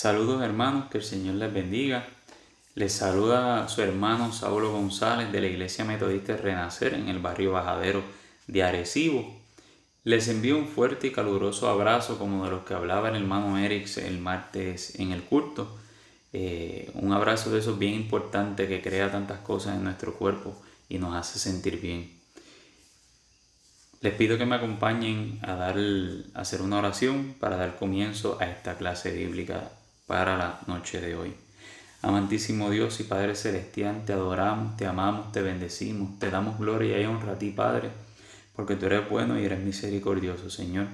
Saludos hermanos, que el Señor les bendiga. Les saluda su hermano Saulo González de la Iglesia Metodista Renacer en el barrio Bajadero de Arecibo. Les envío un fuerte y caluroso abrazo como de los que hablaba el hermano Eric el martes en el culto. Un abrazo de esos bien importante que crea tantas cosas en nuestro cuerpo y nos hace sentir bien. Les pido que me acompañen a hacer una oración para dar comienzo a esta clase bíblica para la noche de hoy. Amantísimo Dios y Padre Celestial, te adoramos, te amamos, te bendecimos, te damos gloria y honra a ti, Padre, porque tú eres bueno y eres misericordioso, Señor.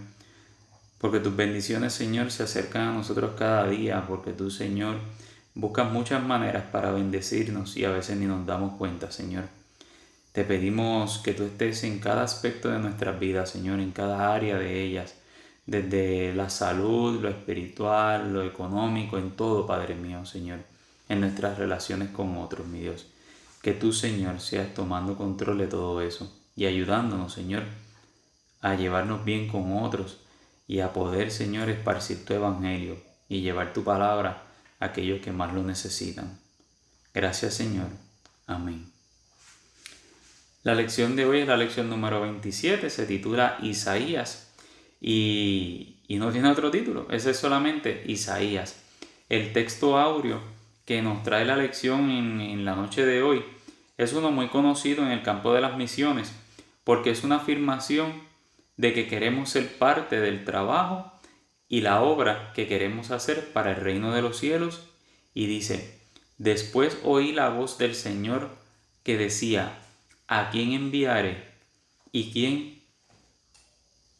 Porque tus bendiciones, Señor, se acercan a nosotros cada día, porque tú, Señor, buscas muchas maneras para bendecirnos y a veces ni nos damos cuenta, Señor. Te pedimos que tú estés en cada aspecto de nuestras vidas, Señor, en cada área de ellas, desde la salud, lo espiritual, lo económico, en todo, Padre mío, Señor, en nuestras relaciones con otros, mi Dios. Que tú, Señor, seas tomando control de todo eso y ayudándonos, Señor, a llevarnos bien con otros y a poder, Señor, esparcir tu evangelio y llevar tu palabra a aquellos que más lo necesitan. Gracias, Señor. Amén. La lección de hoy es la lección número 27, se titula Isaías y no tiene otro título, ese es solamente Isaías. El texto áureo que nos trae la lección en la noche de hoy es uno muy conocido en el campo de las misiones porque es una afirmación de que queremos ser parte del trabajo y la obra que queremos hacer para el reino de los cielos y dice, después oí la voz del Señor que decía, ¿a quién enviaré? ¿Y quién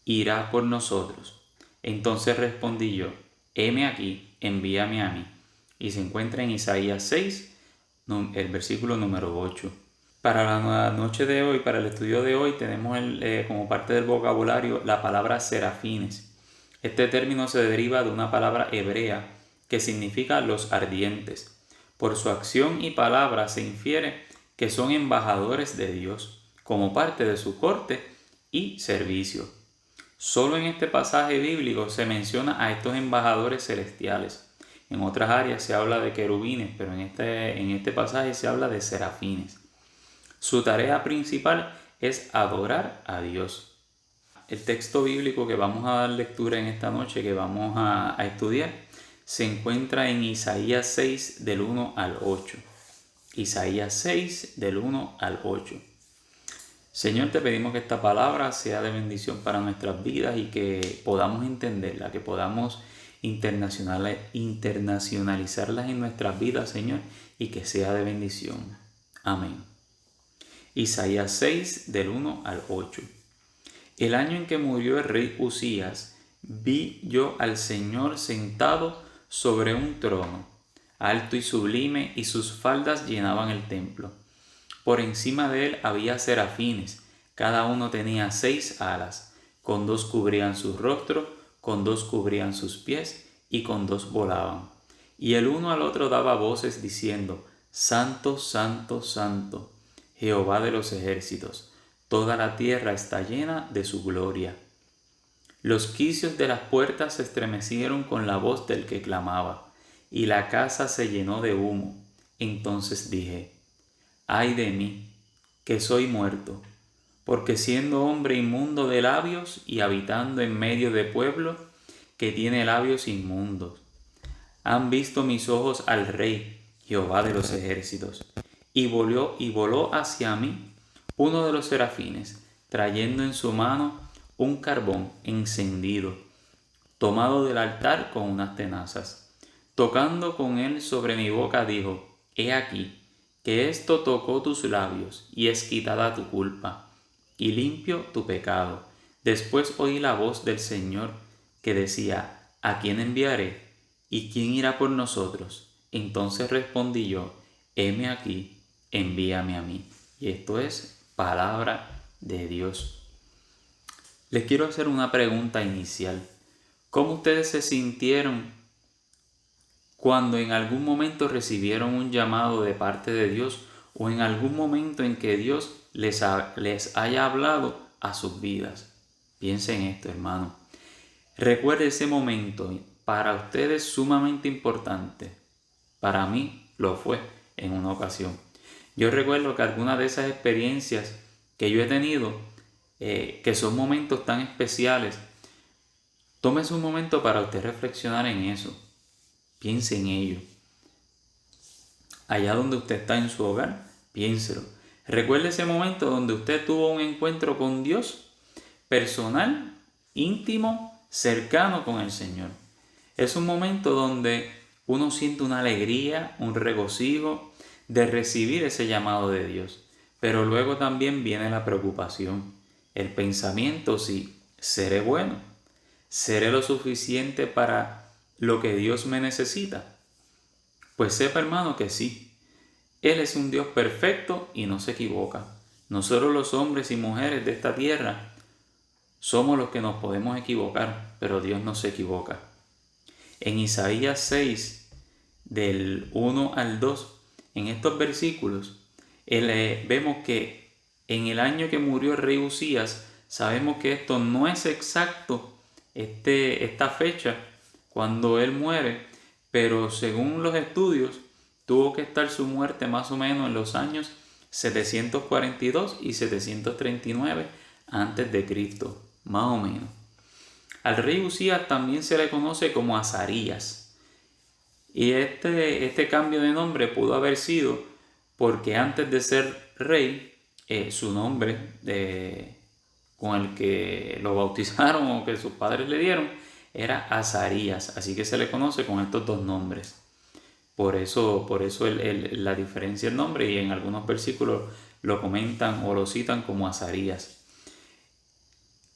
irá por nosotros? Entonces respondí yo, heme aquí, envíame a mí. Y se encuentra en Isaías 6, el versículo número 8. Para la noche de hoy, para el estudio de hoy, tenemos como parte del vocabulario la palabra serafines. Este término se deriva de una palabra hebrea que significa los ardientes. Por su acción y palabra se infiere que son embajadores de Dios, como parte de su corte y servicio. Solo en este pasaje bíblico se menciona a estos embajadores celestiales. En otras áreas se habla de querubines, pero en este pasaje se habla de serafines. Su tarea principal es adorar a Dios. El texto bíblico que vamos a dar lectura en esta noche, que vamos a estudiar, se encuentra en Isaías 6 del 1 al 8. Isaías 6 del 1 al 8. Señor, te pedimos que esta palabra sea de bendición para nuestras vidas y que podamos entenderla, que podamos internacionalizarlas en nuestras vidas, Señor, y que sea de bendición. Amén. Isaías 6 del 1 al 8. El año en que murió el rey Usías, vi yo al Señor sentado sobre un trono, alto y sublime, y sus faldas llenaban el templo. Por encima de él había serafines, cada uno tenía 6 alas, con 2 cubrían su rostro, con 2 cubrían sus pies, y con 2 volaban. Y el uno al otro daba voces diciendo, Santo, Santo, Santo, Jehová de los ejércitos, toda la tierra está llena de su gloria. Los quicios de las puertas se estremecieron con la voz del que clamaba, y la casa se llenó de humo. Entonces dije, ay de mí, que soy muerto, porque siendo hombre inmundo de labios y habitando en medio de pueblo que tiene labios inmundos, han visto mis ojos al Rey, Jehová de los ejércitos, y voló hacia mí uno de los serafines, trayendo en su mano un carbón encendido, tomado del altar con unas tenazas. Tocando con él sobre mi boca dijo, he aquí, que esto tocó tus labios, y es quitada tu culpa, y limpio tu pecado. Después oí la voz del Señor que decía, ¿a quién enviaré? ¿Y quién irá por nosotros? Entonces respondí yo, heme aquí, envíame a mí. Y esto es palabra de Dios. Les quiero hacer una pregunta inicial. ¿Cómo ustedes se sintieron cuando en algún momento recibieron un llamado de parte de Dios o en algún momento en que Dios les haya hablado a sus vidas? Piensen en esto, hermano. Recuerde ese momento para usted es sumamente importante. Para mí lo fue en una ocasión. Yo recuerdo que algunas de esas experiencias que yo he tenido, que son momentos tan especiales, tómese un momento para usted reflexionar en eso. Piense en ello. Allá donde usted está en su hogar, piénselo. Recuerde ese momento donde usted tuvo un encuentro con Dios personal, íntimo, cercano con el Señor. Es un momento donde uno siente una alegría, un regocijo de recibir ese llamado de Dios. Pero luego también viene la preocupación, el pensamiento si seré bueno, seré lo suficiente para lo que Dios me necesita. Pues sepa, hermano, que sí. Él es un Dios perfecto y no se equivoca. Nosotros los hombres y mujeres de esta tierra somos los que nos podemos equivocar, pero Dios no se equivoca. En Isaías 6, del 1 al 2, en estos versículos, vemos que en el año que murió el rey Usías, sabemos que esto no es exacto, esta fecha, cuando él muere, pero según los estudios, tuvo que estar su muerte más o menos en los años 742 y 739 antes de Cristo, más o menos. Al rey Usías también se le conoce como Azarías. Y este cambio de nombre pudo haber sido porque antes de ser rey, su nombre con el que lo bautizaron o que sus padres le dieron era Azarías. Así que se le conoce con estos dos nombres. Por eso la diferencia del nombre, y en algunos versículos lo comentan o lo citan como Azarías.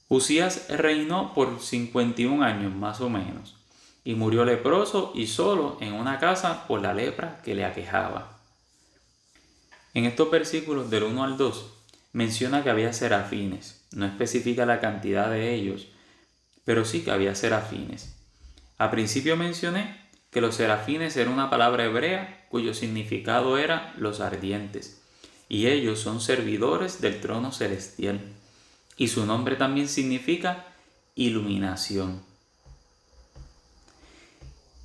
Usías reinó por 51 años más o menos, y murió leproso y solo en una casa por la lepra que le aquejaba. En estos versículos del 1 al 2 menciona que había serafines. No especifica la cantidad de ellos, pero sí que había serafines. Al principio mencioné que los serafines era una palabra hebrea cuyo significado era los ardientes, y ellos son servidores del trono celestial, y su nombre también significa iluminación.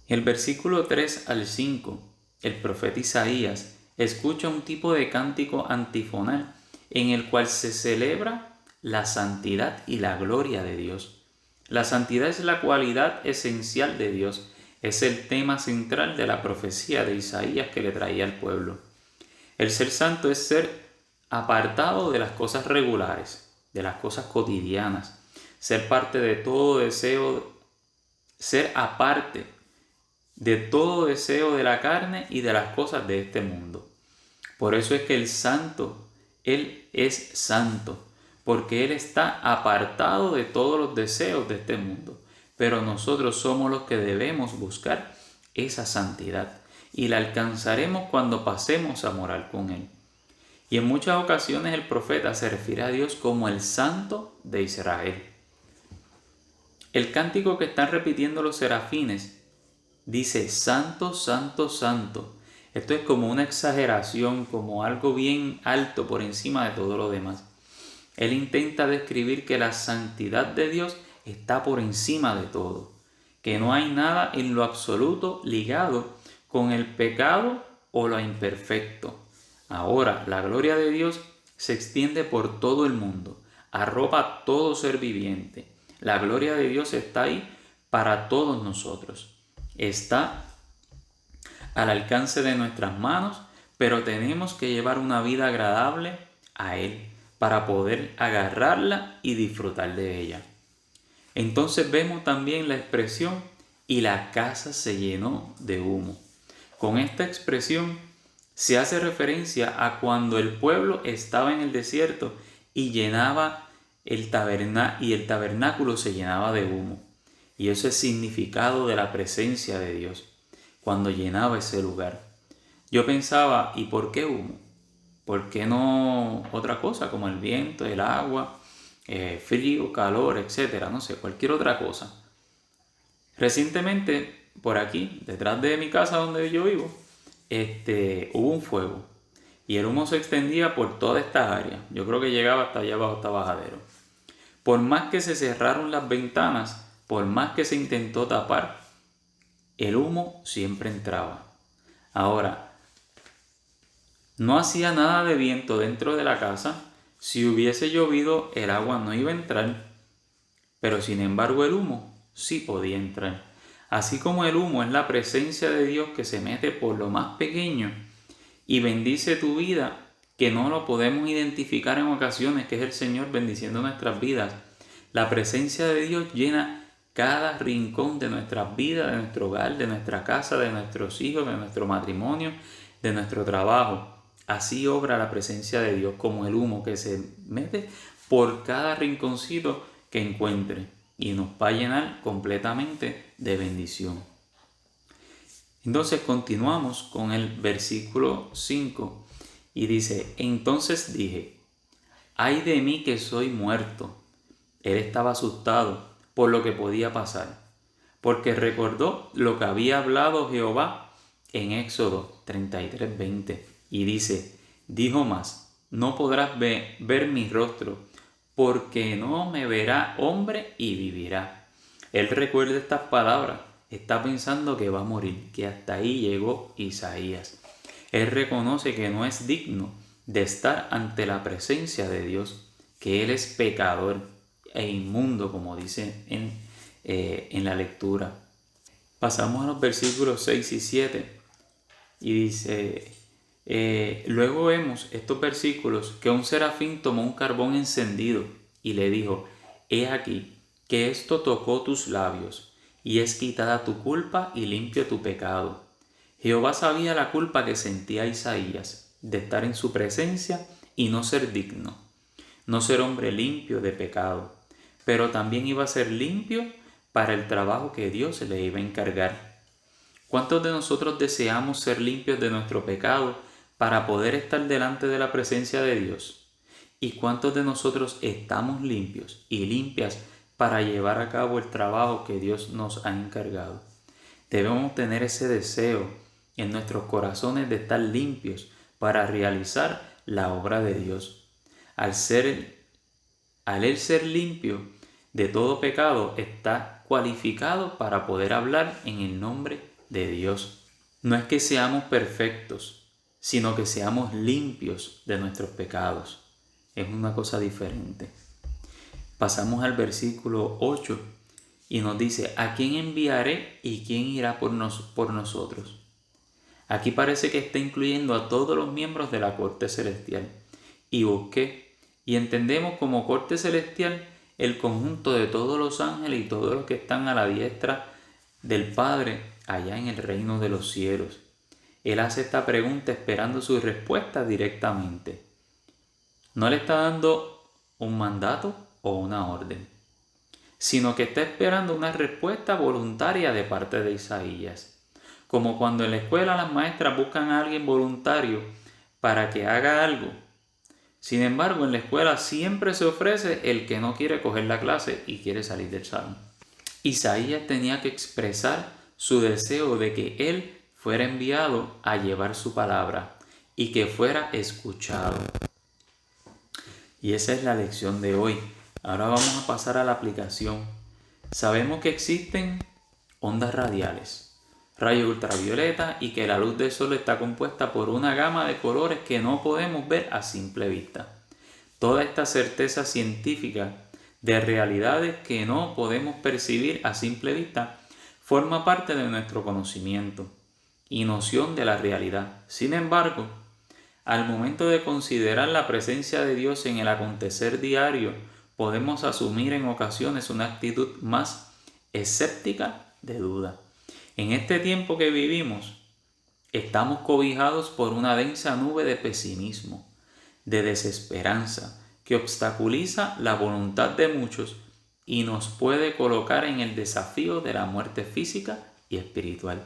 El versículo 3 al 5, el profeta Isaías escucha un tipo de cántico antifonal en el cual se celebra la santidad y la gloria de Dios. La santidad es la cualidad esencial de Dios. Es el tema central de la profecía de Isaías que le traía al pueblo. El ser santo es ser apartado de las cosas regulares, de las cosas cotidianas, ser parte de todo deseo, ser aparte de todo deseo de la carne y de las cosas de este mundo. Por eso es que el santo, Él es santo, porque Él está apartado de todos los deseos de este mundo. Pero nosotros somos los que debemos buscar esa santidad y la alcanzaremos cuando pasemos a morar con Él. Y en muchas ocasiones el profeta se refiere a Dios como el Santo de Israel. El cántico que están repitiendo los serafines dice: Santo, Santo, Santo. Esto es como una exageración, como algo bien alto por encima de todo lo demás. Él intenta describir que la santidad de Dios está por encima de todo, que no hay nada en lo absoluto ligado con el pecado o lo imperfecto. Ahora, la gloria de Dios se extiende por todo el mundo, arropa a todo ser viviente. La gloria de Dios está ahí para todos nosotros. Está al alcance de nuestras manos, pero tenemos que llevar una vida agradable a Él para poder agarrarla y disfrutar de ella. Entonces vemos también la expresión: y la casa se llenó de humo. Con esta expresión se hace referencia a cuando el pueblo estaba en el desierto y llenaba el tabernáculo se llenaba de humo. Y eso es significado de la presencia de Dios, cuando llenaba ese lugar. Yo pensaba, ¿y por qué humo? ¿Por qué no otra cosa como el viento, el agua, frío, calor, etcétera? No sé, cualquier otra cosa. Recientemente, por aquí, detrás de mi casa donde yo vivo, hubo un fuego y el humo se extendía por toda esta área. Yo creo que llegaba hasta allá abajo, hasta Bajadero. Por más que se cerraron las ventanas, por más que se intentó tapar, el humo siempre entraba. Ahora, no hacía nada de viento dentro de la casa. Si hubiese llovido, el agua no iba a entrar, pero sin embargo el humo sí podía entrar. Así como el humo es la presencia de Dios que se mete por lo más pequeño y bendice tu vida, que no lo podemos identificar en ocasiones, que es el Señor bendiciendo nuestras vidas. La presencia de Dios llena cada rincón de nuestras vidas, de nuestro hogar, de nuestra casa, de nuestros hijos, de nuestro matrimonio, de nuestro trabajo. Así obra la presencia de Dios, como el humo que se mete por cada rinconcito que encuentre y nos va a llenar completamente de bendición. Entonces continuamos con el versículo 5 y dice: entonces dije, ay de mí que soy muerto. Él estaba asustado por lo que podía pasar, porque recordó lo que había hablado Jehová en Éxodo 33:20 y dice: dijo más, no podrás ver mi rostro, porque no me verá hombre y vivirá. Él recuerda estas palabras, está pensando que va a morir, que hasta ahí llegó Isaías. Él reconoce que no es digno de estar ante la presencia de Dios, que Él es pecador e inmundo, como dice en la lectura. Pasamos a los versículos 6 y 7 y dice, luego vemos estos versículos que un serafín tomó un carbón encendido y le dijo: he aquí que esto tocó tus labios y es quitada tu culpa y limpio tu pecado. Jehová sabía la culpa que sentía Isaías de estar en su presencia y no ser digno, no ser hombre limpio de pecado, pero también iba a ser limpio para el trabajo que Dios le iba a encargar. ¿Cuántos de nosotros deseamos ser limpios de nuestro pecado para poder estar delante de la presencia de Dios? ¿Y cuántos de nosotros estamos limpios y limpias para llevar a cabo el trabajo que Dios nos ha encargado? Debemos tener ese deseo en nuestros corazones de estar limpios para realizar la obra de Dios. Al Él ser limpio de todo pecado, está cualificado para poder hablar en el nombre de Dios. No es que seamos perfectos, sino que seamos limpios de nuestros pecados. Es una cosa diferente. Pasamos al versículo 8 y nos dice: ¿a quién enviaré y quién irá por nosotros? Aquí parece que está incluyendo a todos los miembros de la corte celestial. Y busqué, y entendemos como corte celestial el conjunto de todos los ángeles y todos los que están a la diestra del Padre allá en el reino de los cielos. Él hace esta pregunta esperando su respuesta directamente. No le está dando un mandato o una orden, sino que está esperando una respuesta voluntaria de parte de Isaías. Como cuando en la escuela las maestras buscan a alguien voluntario para que haga algo. Sin embargo, en la escuela siempre se ofrece el que no quiere coger la clase y quiere salir del salón. Isaías tenía que expresar su deseo de que él fuera enviado a llevar su palabra y que fuera escuchado. Y esa es la lección de hoy. Ahora vamos a pasar a la aplicación. Sabemos que existen ondas radiales, rayos ultravioleta, y que la luz del sol está compuesta por una gama de colores que no podemos ver a simple vista. Toda esta certeza científica de realidades que no podemos percibir a simple vista forma parte de nuestro conocimiento y noción de la realidad. Sin embargo, al momento de considerar la presencia de Dios en el acontecer diario, podemos asumir en ocasiones una actitud más escéptica de duda. En este tiempo que vivimos, estamos cobijados por una densa nube de pesimismo, de desesperanza, que obstaculiza la voluntad de muchos y nos puede colocar en el desafío de la muerte física y espiritual.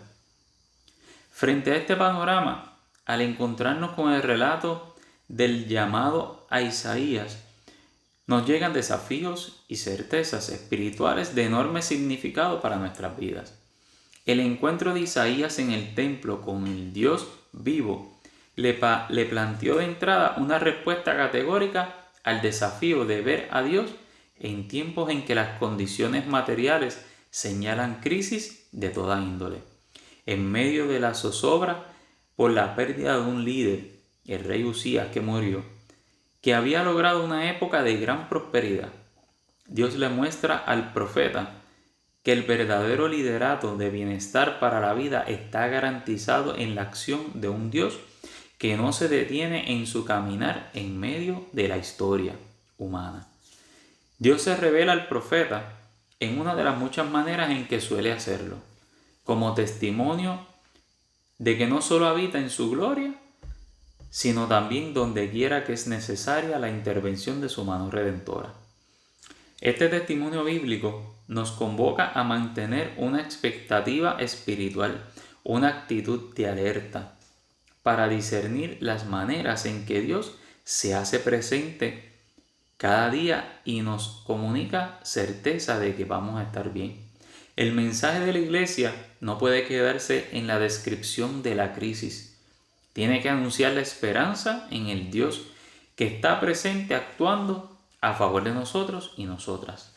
Frente a este panorama, al encontrarnos con el relato del llamado a Isaías, nos llegan desafíos y certezas espirituales de enorme significado para nuestras vidas. El encuentro de Isaías en el templo con el Dios vivo le planteó de entrada una respuesta categórica al desafío de ver a Dios en tiempos en que las condiciones materiales señalan crisis de toda índole. en medio de la zozobra por la pérdida de un líder, el rey Usías que murió, que había logrado una época de gran prosperidad. Dios le muestra al profeta que el verdadero liderato de bienestar para la vida está garantizado en la acción de un Dios que no se detiene en su caminar en medio de la historia humana. Dios se revela al profeta en una de las muchas maneras en que suele hacerlo, como testimonio de que no solo habita en su gloria, sino también donde quiera que es necesaria la intervención de su mano redentora. Este testimonio bíblico nos convoca a mantener una expectativa espiritual, una actitud de alerta, para discernir las maneras en que Dios se hace presente cada día y nos comunica certeza de que vamos a estar bien. El mensaje de la iglesia no puede quedarse en la descripción de la crisis. Tiene que anunciar la esperanza en el Dios que está presente actuando a favor de nosotros y nosotras.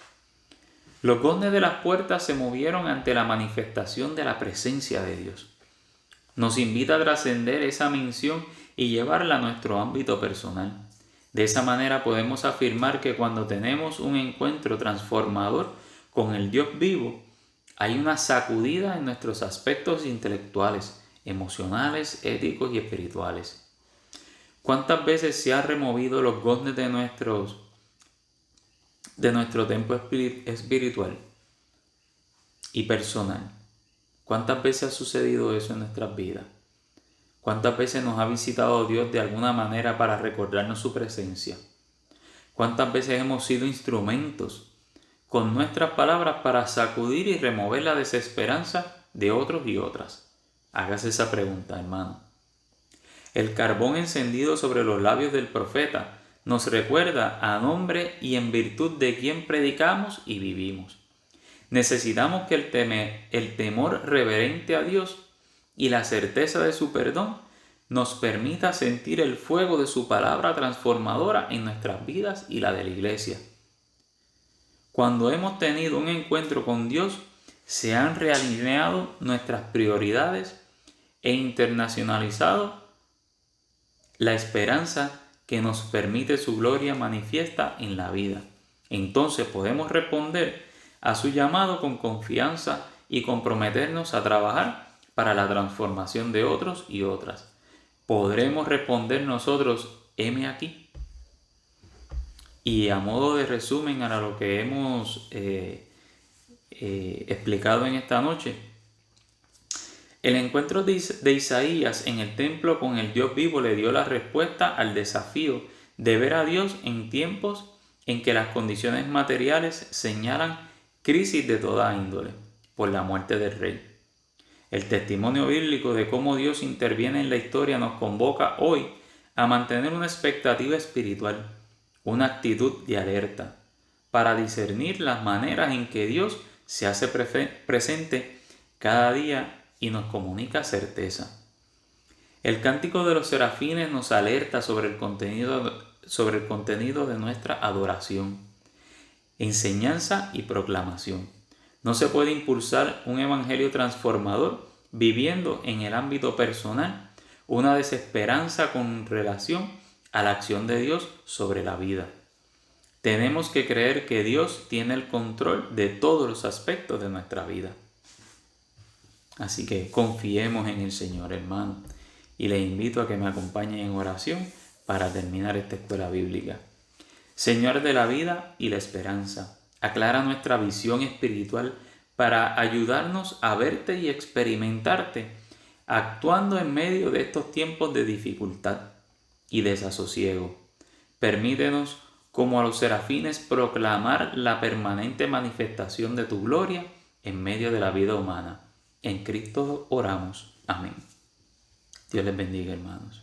Los goznes de las puertas se movieron ante la manifestación de la presencia de Dios. Nos invita a trascender esa mención y llevarla a nuestro ámbito personal. De esa manera podemos afirmar que cuando tenemos un encuentro transformador con el Dios vivo, hay una sacudida en nuestros aspectos intelectuales, emocionales, éticos y espirituales. ¿Cuántas veces se han removido los goznes de nuestro templo espiritual y personal? ¿Cuántas veces ha sucedido eso en nuestras vidas? ¿Cuántas veces nos ha visitado Dios de alguna manera para recordarnos su presencia? ¿Cuántas veces hemos sido instrumentos con nuestras palabras para sacudir y remover la desesperanza de otros y otras? Hágase esa pregunta, hermano. El carbón encendido sobre los labios del profeta nos recuerda a nombre y en virtud de quien predicamos y vivimos. Necesitamos que el temor reverente a Dios y la certeza de su perdón nos permita sentir el fuego de su palabra transformadora en nuestras vidas y la de la iglesia. Cuando hemos tenido un encuentro con Dios, se han realineado nuestras prioridades e internacionalizado la esperanza que nos permite su gloria manifiesta en la vida. Entonces podemos responder a su llamado con confianza y comprometernos a trabajar para la transformación de otros y otras. ¿Podremos responder nosotros, heme aquí? Y a modo de resumen a lo que hemos explicado en esta noche, el encuentro de Isaías en el templo con el Dios vivo le dio la respuesta al desafío de ver a Dios en tiempos en que las condiciones materiales señalan crisis de toda índole por la muerte del rey. El testimonio bíblico de cómo Dios interviene en la historia nos convoca hoy a mantener una expectativa espiritual, una actitud de alerta, para discernir las maneras en que Dios se hace presente cada día y nos comunica certeza. El cántico de los serafines nos alerta sobre el contenido de nuestra adoración, enseñanza y proclamación. No se puede impulsar un evangelio transformador viviendo en el ámbito personal una desesperanza con relación a la acción de Dios sobre la vida. Tenemos que creer que Dios tiene el control de todos los aspectos de nuestra vida. Así que confiemos en el Señor, hermano, y les invito a que me acompañen en oración para terminar esta escuela bíblica. Señor de la vida y la esperanza, aclara nuestra visión espiritual para ayudarnos a verte y experimentarte, actuando en medio de estos tiempos de dificultad y desasosiego. Permítenos, como a los serafines, proclamar la permanente manifestación de tu gloria en medio de la vida humana. En Cristo oramos. Amén. Dios les bendiga, hermanos.